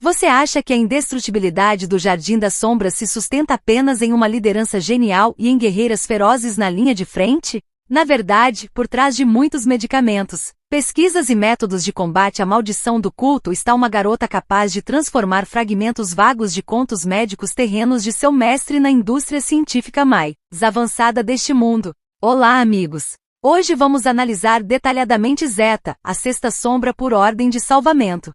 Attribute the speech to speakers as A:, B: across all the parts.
A: Você acha que a indestrutibilidade do Jardim das Sombras se sustenta apenas em uma liderança genial e em guerreiras ferozes na linha de frente? Na verdade, por trás de muitos medicamentos, pesquisas e métodos de combate à maldição do culto está uma garota capaz de transformar fragmentos vagos de contos médicos terrenos de seu mestre na indústria científica mais avançada deste mundo. Olá, amigos! Hoje vamos analisar detalhadamente Zeta, a sexta sombra por ordem de salvamento.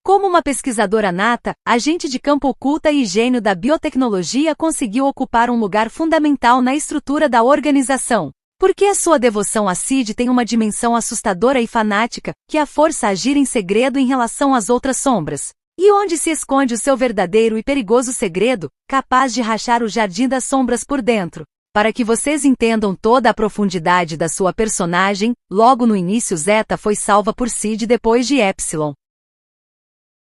A: Como uma pesquisadora nata, agente de campo oculta e gênio da biotecnologia conseguiu ocupar um lugar fundamental na estrutura da organização. Porque a sua devoção a Sid tem uma dimensão assustadora e fanática, que a força a agir em segredo em relação às outras sombras. E onde se esconde o seu verdadeiro e perigoso segredo, capaz de rachar o Jardim das Sombras por dentro? Para que vocês entendam toda a profundidade da sua personagem, logo no início Zeta foi salva por Sid depois de Epsilon.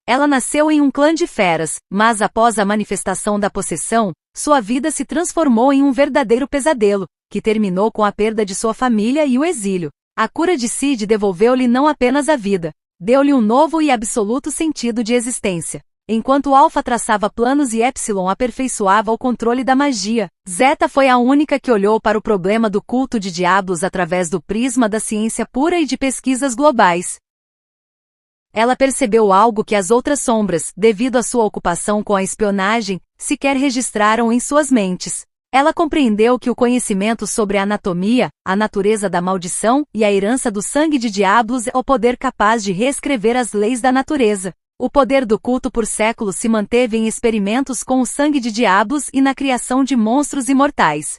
A: Ela nasceu em um clã de feras, mas após a manifestação da possessão, sua vida se transformou em um verdadeiro pesadelo, que terminou com a perda de sua família e o exílio. A cura de Sid devolveu-lhe não apenas a vida, deu-lhe um novo e absoluto sentido de existência. Enquanto Alpha traçava planos e Epsilon aperfeiçoava o controle da magia, Zeta foi a única que olhou para o problema do culto de diabos através do prisma da ciência pura e de pesquisas globais. Ela percebeu algo que as outras sombras, devido à sua ocupação com a espionagem, sequer registraram em suas mentes. Ela compreendeu que o conhecimento sobre a anatomia, a natureza da maldição e a herança do sangue de diabos é o poder capaz de reescrever as leis da natureza. O poder do culto por séculos se manteve em experimentos com o sangue de diabos e na criação de monstros imortais.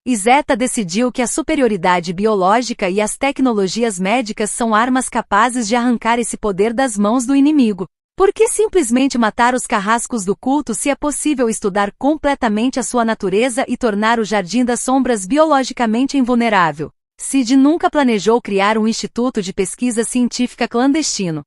A: E Zeta decidiu que a superioridade biológica e as tecnologias médicas são armas capazes de arrancar esse poder das mãos do inimigo. Por que simplesmente matar os carrascos do culto se é possível estudar completamente a sua natureza e tornar o Jardim das Sombras biologicamente invulnerável? Sid nunca planejou criar um instituto de pesquisa científica clandestino.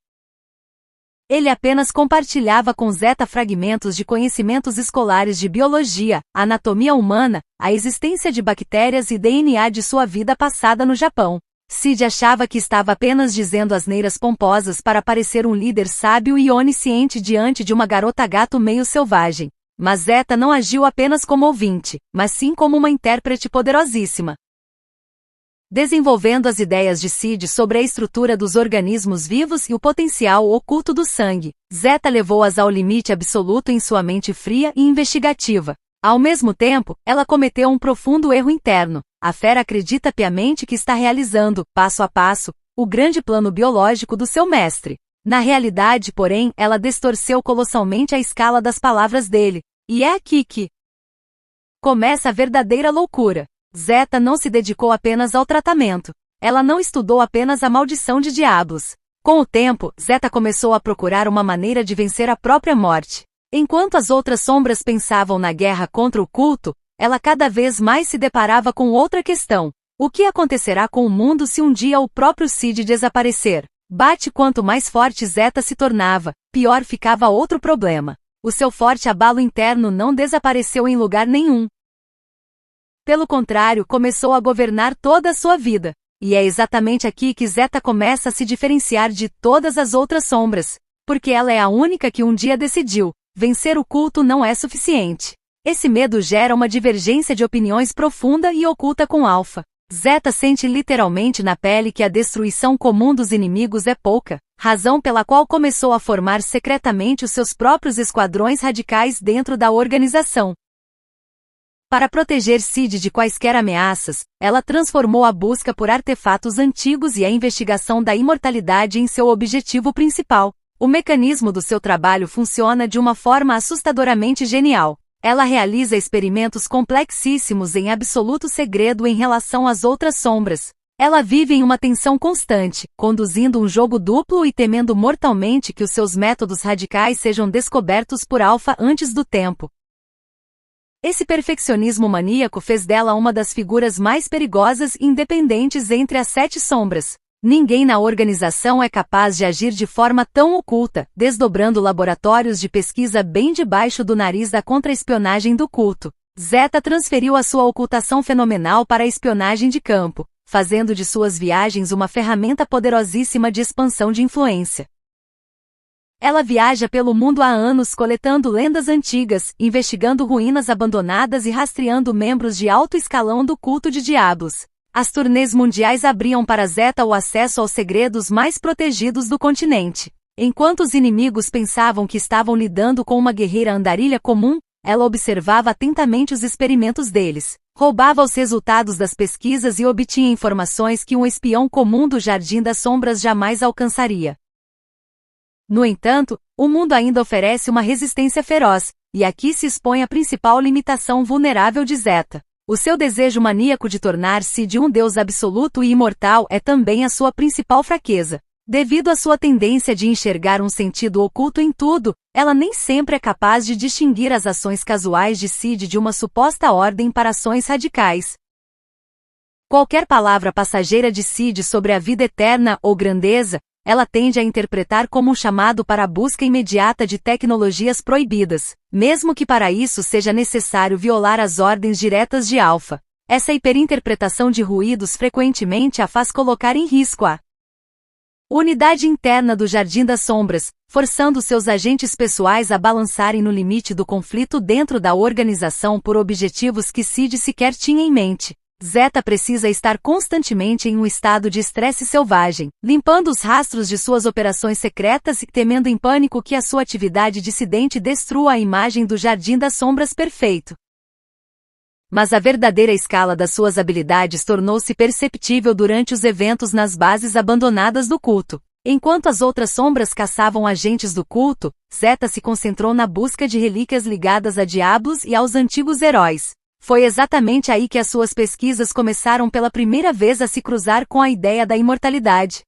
A: Ele apenas compartilhava com Zeta fragmentos de conhecimentos escolares de biologia, anatomia humana, a existência de bactérias e DNA de sua vida passada no Japão. Sid achava que estava apenas dizendo asneiras pomposas para parecer um líder sábio e onisciente diante de uma garota gato meio selvagem. Mas Zeta não agiu apenas como ouvinte, mas sim como uma intérprete poderosíssima. Desenvolvendo as ideias de Sid sobre a estrutura dos organismos vivos e o potencial oculto do sangue, Zeta levou-as ao limite absoluto em sua mente fria e investigativa. Ao mesmo tempo, ela cometeu um profundo erro interno. A fera acredita piamente que está realizando, passo a passo, o grande plano biológico do seu mestre. Na realidade, porém, ela distorceu colossalmente a escala das palavras dele. E é aqui que começa a verdadeira loucura. Zeta não se dedicou apenas ao tratamento. Ela não estudou apenas a maldição de diabos. Com o tempo, Zeta começou a procurar uma maneira de vencer a própria morte. Enquanto as outras sombras pensavam na guerra contra o culto, ela cada vez mais se deparava com outra questão. O que acontecerá com o mundo se um dia o próprio Sid desaparecer? Quanto mais forte Zeta se tornava, pior ficava outro problema. O seu forte abalo interno não desapareceu em lugar nenhum. Pelo contrário, começou a governar toda a sua vida. E é exatamente aqui que Zeta começa a se diferenciar de todas as outras sombras. Porque ela é a única que um dia decidiu: vencer o culto não é suficiente. Esse medo gera uma divergência de opiniões profunda e oculta com Alpha. Zeta sente literalmente na pele que a destruição comum dos inimigos é pouca, razão pela qual começou a formar secretamente os seus próprios esquadrões radicais dentro da organização. Para proteger Sid de quaisquer ameaças, ela transformou a busca por artefatos antigos e a investigação da imortalidade em seu objetivo principal. O mecanismo do seu trabalho funciona de uma forma assustadoramente genial. Ela realiza experimentos complexíssimos em absoluto segredo em relação às outras sombras. Ela vive em uma tensão constante, conduzindo um jogo duplo e temendo mortalmente que os seus métodos radicais sejam descobertos por Alpha antes do tempo. Esse perfeccionismo maníaco fez dela uma das figuras mais perigosas e independentes entre as 7 sombras. Ninguém na organização é capaz de agir de forma tão oculta, desdobrando laboratórios de pesquisa bem debaixo do nariz da contra-espionagem do culto. Zeta transferiu a sua ocultação fenomenal para a espionagem de campo, fazendo de suas viagens uma ferramenta poderosíssima de expansão de influência. Ela viaja pelo mundo há anos coletando lendas antigas, investigando ruínas abandonadas e rastreando membros de alto escalão do culto de Diablos. As turnês mundiais abriam para Zeta o acesso aos segredos mais protegidos do continente. Enquanto os inimigos pensavam que estavam lidando com uma guerreira andarilha comum, ela observava atentamente os experimentos deles, roubava os resultados das pesquisas e obtinha informações que um espião comum do Jardim das Sombras jamais alcançaria. No entanto, o mundo ainda oferece uma resistência feroz, e aqui se expõe a principal limitação vulnerável de Zeta. O seu desejo maníaco de tornar-se de um deus absoluto e imortal é também a sua principal fraqueza. Devido à sua tendência de enxergar um sentido oculto em tudo, ela nem sempre é capaz de distinguir as ações casuais de Sid de uma suposta ordem para ações radicais. Qualquer palavra passageira de Sid sobre a vida eterna ou grandeza, ela tende a interpretar como um chamado para a busca imediata de tecnologias proibidas, mesmo que para isso seja necessário violar as ordens diretas de Alpha. Essa hiperinterpretação de ruídos frequentemente a faz colocar em risco a unidade interna do Jardim das Sombras, forçando seus agentes pessoais a balançarem no limite do conflito dentro da organização por objetivos que Sid sequer tinha em mente. Zeta precisa estar constantemente em um estado de estresse selvagem, limpando os rastros de suas operações secretas e temendo em pânico que a sua atividade dissidente destrua a imagem do Jardim das Sombras perfeito. Mas a verdadeira escala das suas habilidades tornou-se perceptível durante os eventos nas bases abandonadas do culto. Enquanto as outras sombras caçavam agentes do culto, Zeta se concentrou na busca de relíquias ligadas a Diablos e aos antigos heróis. Foi exatamente aí que as suas pesquisas começaram pela primeira vez a se cruzar com a ideia da imortalidade.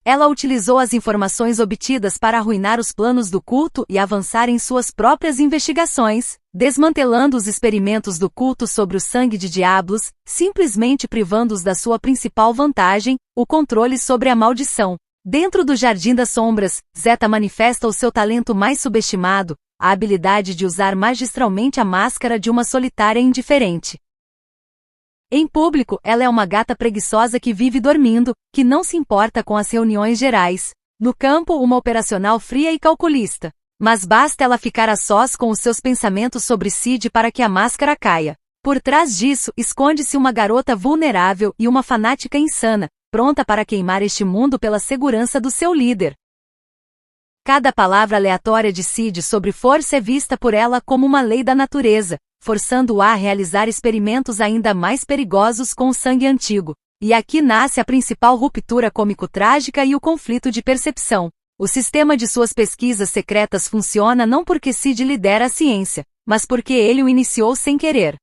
A: Ela utilizou as informações obtidas para arruinar os planos do culto e avançar em suas próprias investigações, desmantelando os experimentos do culto sobre o sangue de Diablos, simplesmente privando-os da sua principal vantagem, o controle sobre a maldição. Dentro do Jardim das Sombras, Zeta manifesta o seu talento mais subestimado, a habilidade de usar magistralmente a máscara de uma solitária indiferente. Em público, ela é uma gata preguiçosa que vive dormindo, que não se importa com as reuniões gerais. No campo, uma operacional fria e calculista. Mas basta ela ficar a sós com os seus pensamentos sobre Sid para que a máscara caia. Por trás disso, esconde-se uma garota vulnerável e uma fanática insana, pronta para queimar este mundo pela segurança do seu líder. Cada palavra aleatória de Sid sobre força é vista por ela como uma lei da natureza, forçando-a a realizar experimentos ainda mais perigosos com o sangue antigo. E aqui nasce a principal ruptura cômico-trágica e o conflito de percepção. O sistema de suas pesquisas secretas funciona não porque Sid lidera a ciência, mas porque ele o iniciou sem querer.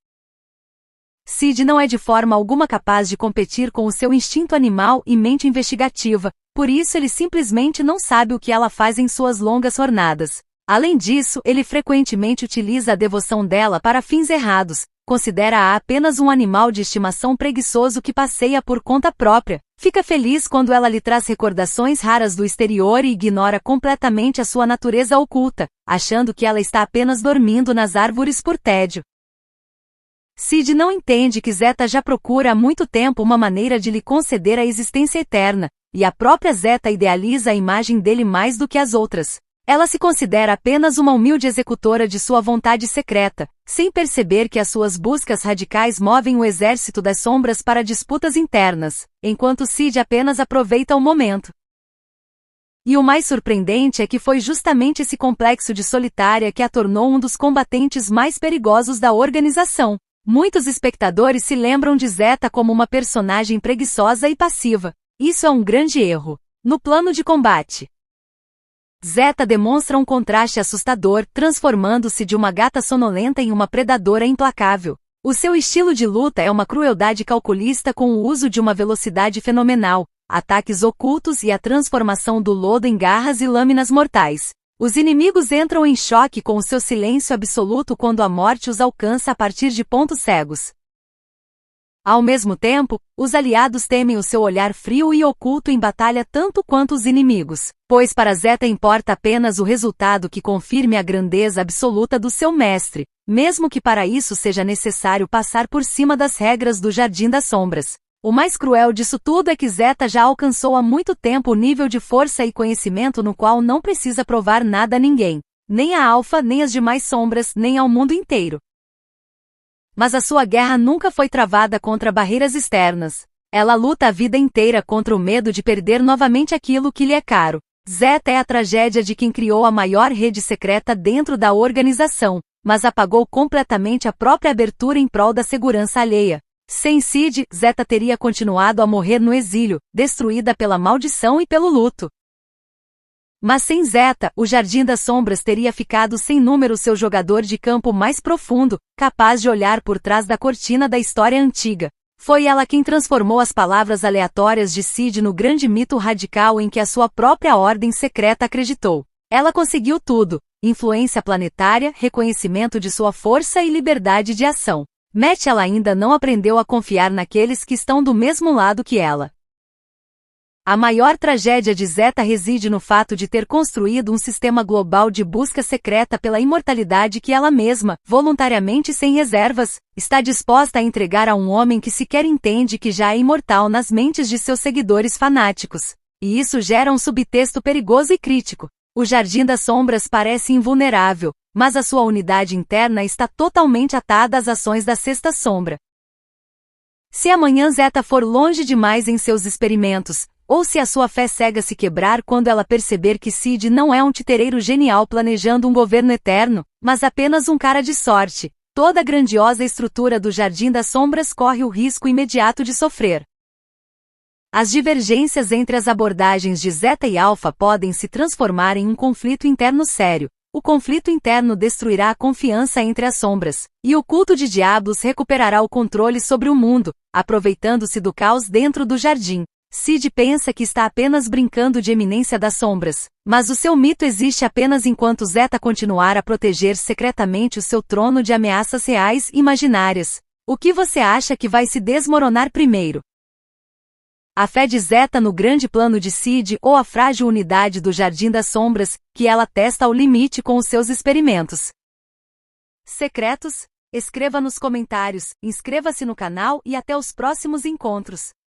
A: Sid não é de forma alguma capaz de competir com o seu instinto animal e mente investigativa, por isso ele simplesmente não sabe o que ela faz em suas longas jornadas. Além disso, ele frequentemente utiliza a devoção dela para fins errados, considera-a apenas um animal de estimação preguiçoso que passeia por conta própria, fica feliz quando ela lhe traz recordações raras do exterior e ignora completamente a sua natureza oculta, achando que ela está apenas dormindo nas árvores por tédio. Sid não entende que Zeta já procura há muito tempo uma maneira de lhe conceder a existência eterna, e a própria Zeta idealiza a imagem dele mais do que as outras. Ela se considera apenas uma humilde executora de sua vontade secreta, sem perceber que as suas buscas radicais movem o exército das sombras para disputas internas, enquanto Sid apenas aproveita o momento. E o mais surpreendente é que foi justamente esse complexo de solitária que a tornou um dos combatentes mais perigosos da organização. Muitos espectadores se lembram de Zeta como uma personagem preguiçosa e passiva. Isso é um grande erro. No plano de combate, Zeta demonstra um contraste assustador, transformando-se de uma gata sonolenta em uma predadora implacável. O seu estilo de luta é uma crueldade calculista com o uso de uma velocidade fenomenal, ataques ocultos e a transformação do lodo em garras e lâminas mortais. Os inimigos entram em choque com o seu silêncio absoluto quando a morte os alcança a partir de pontos cegos. Ao mesmo tempo, os aliados temem o seu olhar frio e oculto em batalha tanto quanto os inimigos, pois para Zeta importa apenas o resultado que confirme a grandeza absoluta do seu mestre, mesmo que para isso seja necessário passar por cima das regras do Jardim das Sombras. O mais cruel disso tudo é que Zeta já alcançou há muito tempo o nível de força e conhecimento no qual não precisa provar nada a ninguém, nem a Alpha, nem as demais sombras, nem ao mundo inteiro. Mas a sua guerra nunca foi travada contra barreiras externas. Ela luta a vida inteira contra o medo de perder novamente aquilo que lhe é caro. Zeta é a tragédia de quem criou a maior rede secreta dentro da organização, mas apagou completamente a própria abertura em prol da segurança alheia. Sem Sid, Zeta teria continuado a morrer no exílio, destruída pela maldição e pelo luto. Mas sem Zeta, o Jardim das Sombras teria ficado sem número seu jogador de campo mais profundo, capaz de olhar por trás da cortina da história antiga. Foi ela quem transformou as palavras aleatórias de Sid no grande mito radical em que a sua própria ordem secreta acreditou. Ela conseguiu tudo: influência planetária, reconhecimento de sua força e liberdade de ação. Mas ela ainda não aprendeu a confiar naqueles que estão do mesmo lado que ela. A maior tragédia de Zeta reside no fato de ter construído um sistema global de busca secreta pela imortalidade que ela mesma, voluntariamente e sem reservas, está disposta a entregar a um homem que sequer entende que já é imortal nas mentes de seus seguidores fanáticos. E isso gera um subtexto perigoso e crítico. O Jardim das Sombras parece invulnerável, mas a sua unidade interna está totalmente atada às ações da Sexta Sombra. Se amanhã Zeta for longe demais em seus experimentos, ou se a sua fé cega se quebrar quando ela perceber que Sid não é um titereiro genial planejando um governo eterno, mas apenas um cara de sorte, toda a grandiosa estrutura do Jardim das Sombras corre o risco imediato de sofrer. As divergências entre as abordagens de Zeta e Alpha podem se transformar em um conflito interno sério. O conflito interno destruirá a confiança entre as sombras, e o culto de Diablos recuperará o controle sobre o mundo, aproveitando-se do caos dentro do jardim. Sid pensa que está apenas brincando de eminência das sombras, mas o seu mito existe apenas enquanto Zeta continuar a proteger secretamente o seu trono de ameaças reais e imaginárias. O que você acha que vai se desmoronar primeiro? A fé de Zeta no grande plano de Sid ou a frágil unidade do Jardim das Sombras, que ela testa ao limite com os seus experimentos secretos? Escreva nos comentários, inscreva-se no canal e até os próximos encontros.